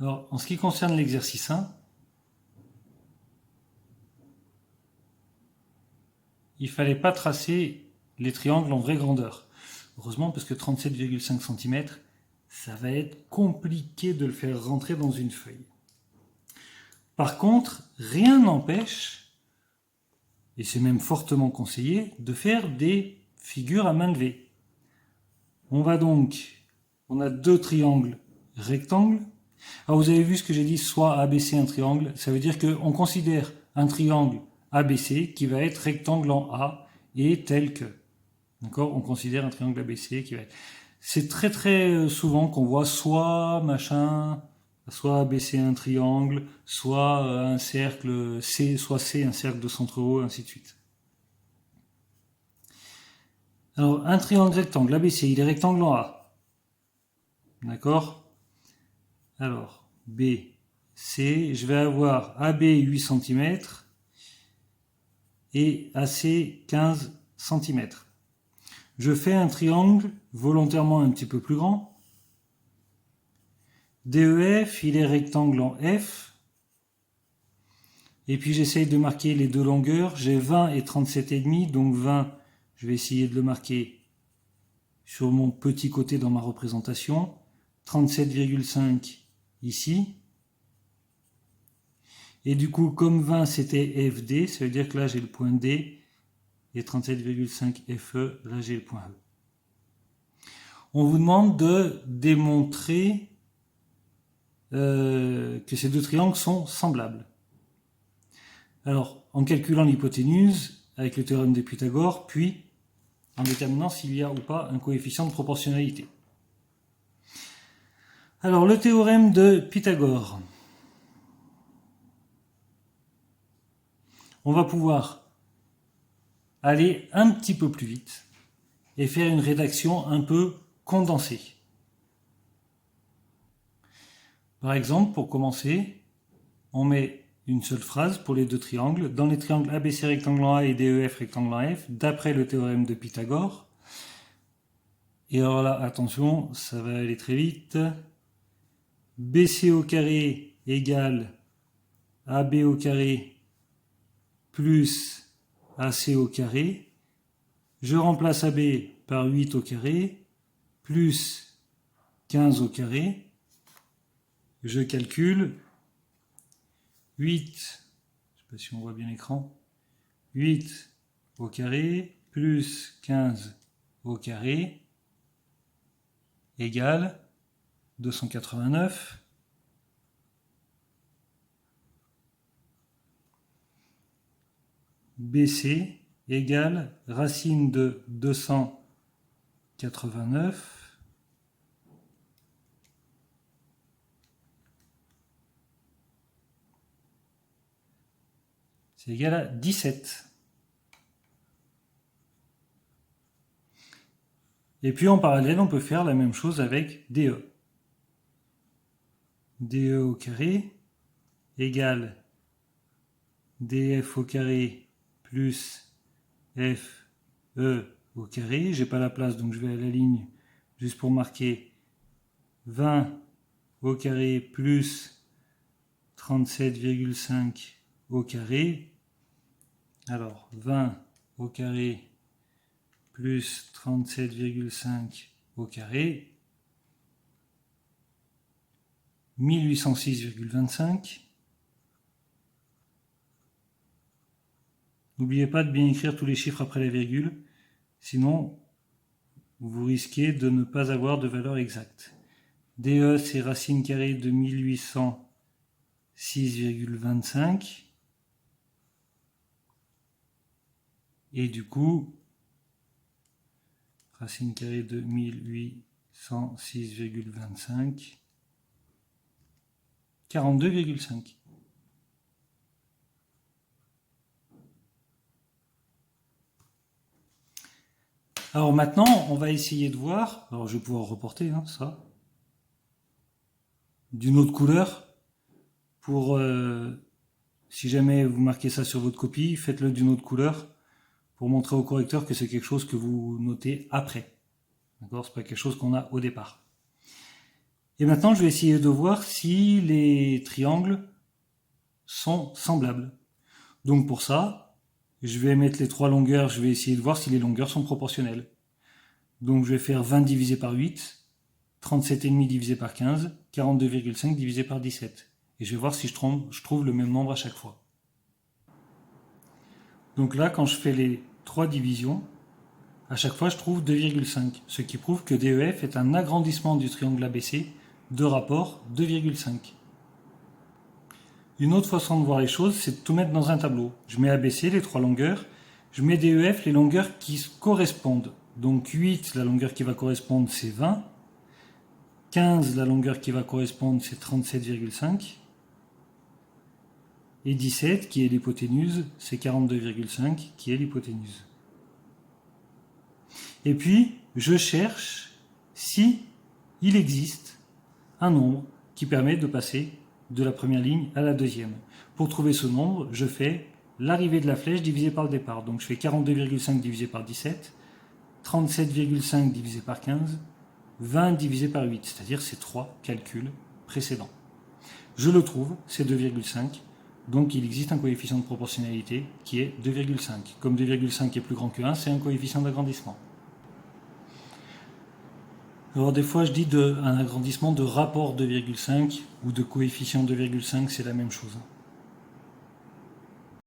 Alors, en ce qui concerne l'exercice 1, il ne fallait pas tracer les triangles en vraie grandeur. Heureusement, parce que 37,5 cm, ça va être compliqué de le faire rentrer dans une feuille. Par contre, rien n'empêche, et c'est même fortement conseillé, de faire des figures à main levée. On a deux triangles rectangles. Alors vous avez vu ce que j'ai dit, soit ABC un triangle, ça veut dire qu'on considère un triangle ABC qui va être rectangle en A et tel que. D'accord? On considère un triangle ABC qui va être. C'est très souvent qu'on voit soit machin, soit ABC un triangle, soit un cercle C, soit C un cercle de centre haut, ainsi de suite. Alors un triangle rectangle ABC, il est rectangle en A. D'accord? Alors, B, C, je vais avoir AB 8 cm et AC 15 cm. Je fais un triangle volontairement un petit peu plus grand. DEF, il est rectangle en F. Et puis j'essaye de marquer les deux longueurs. J'ai 20 et 37,5, donc 20, je vais essayer de le marquer sur mon petit côté dans ma représentation. 37,5 ici. Et du coup, comme 20 c'était FD, ça veut dire que là j'ai le point D, et 37,5 FE, là j'ai le point E. On vous demande de démontrer que ces deux triangles sont semblables. Alors, en calculant l'hypoténuse avec le théorème de Pythagore, puis en déterminant s'il y a ou pas un coefficient de proportionnalité. Alors, le théorème de Pythagore. On va pouvoir aller un petit peu plus vite et faire une rédaction un peu condensée. Par exemple, pour commencer, on met une seule phrase pour les deux triangles. Dans les triangles ABC rectangle en A et DEF rectangle en F, d'après le théorème de Pythagore. Et alors là, attention, ça va aller très vite. BC au carré égale AB au carré plus AC au carré. Je remplace AB par 8 au carré plus 15 au carré. Je calcule 8, je ne sais pas si on voit bien l'écran, 8 au carré plus 15 au carré égale 289. BC égale racine de 289 c'est égal à 17. Et puis en parallèle, on peut faire la même chose avec DE. DE au carré égale DF au carré plus FE au carré. J'ai pas la place, donc je vais à la ligne juste pour marquer 20 au carré plus 37,5 au carré. Alors 20 au carré plus 37,5 au carré, 1806,25. N'oubliez pas de bien écrire tous les chiffres après la virgule, sinon vous risquez de ne pas avoir de valeur exacte. DE, c'est racine carrée de 1806,25. Et du coup, racine carrée de 1806,25, 42,5. Alors maintenant, on va essayer de voir, alors je vais pouvoir reporter ça, d'une autre couleur, pour, si jamais vous marquez ça sur votre copie, faites-le d'une autre couleur, pour montrer au correcteur que c'est quelque chose que vous notez après. D'accord? C'est pas quelque chose qu'on a au départ. Et maintenant, je vais essayer de voir si les triangles sont semblables. Donc pour ça, je vais mettre les trois longueurs, je vais essayer de voir si les longueurs sont proportionnelles. Donc je vais faire 20 divisé par 8, 37,5 divisé par 15, 42,5 divisé par 17. Et je vais voir si je trouve le même nombre à chaque fois. Donc là, quand je fais les trois divisions, à chaque fois je trouve 2,5, ce qui prouve que DEF est un agrandissement du triangle ABC de rapport 2,5. Une autre façon de voir les choses, c'est de tout mettre dans un tableau. Je mets ABC, les trois longueurs, je mets DEF, les longueurs qui correspondent. Donc 8, la longueur qui va correspondre, c'est 20. 15, la longueur qui va correspondre, c'est 37,5. Et 17, qui est l'hypoténuse, c'est 42,5, qui est l'hypoténuse. Et puis, je cherche si il existe un nombre qui permet de passer de la première ligne à la deuxième. Pour trouver ce nombre, je fais l'arrivée de la flèche divisée par le départ. Donc je fais 42,5 divisé par 17, 37,5 divisé par 15, 20 divisé par 8, c'est-à-dire ces trois calculs précédents. Je le trouve, c'est 2,5. Donc il existe un coefficient de proportionnalité qui est 2,5. Comme 2,5 est plus grand que 1, c'est un coefficient d'agrandissement. Alors des fois je dis un agrandissement de rapport 2,5 ou de coefficient 2,5, c'est la même chose.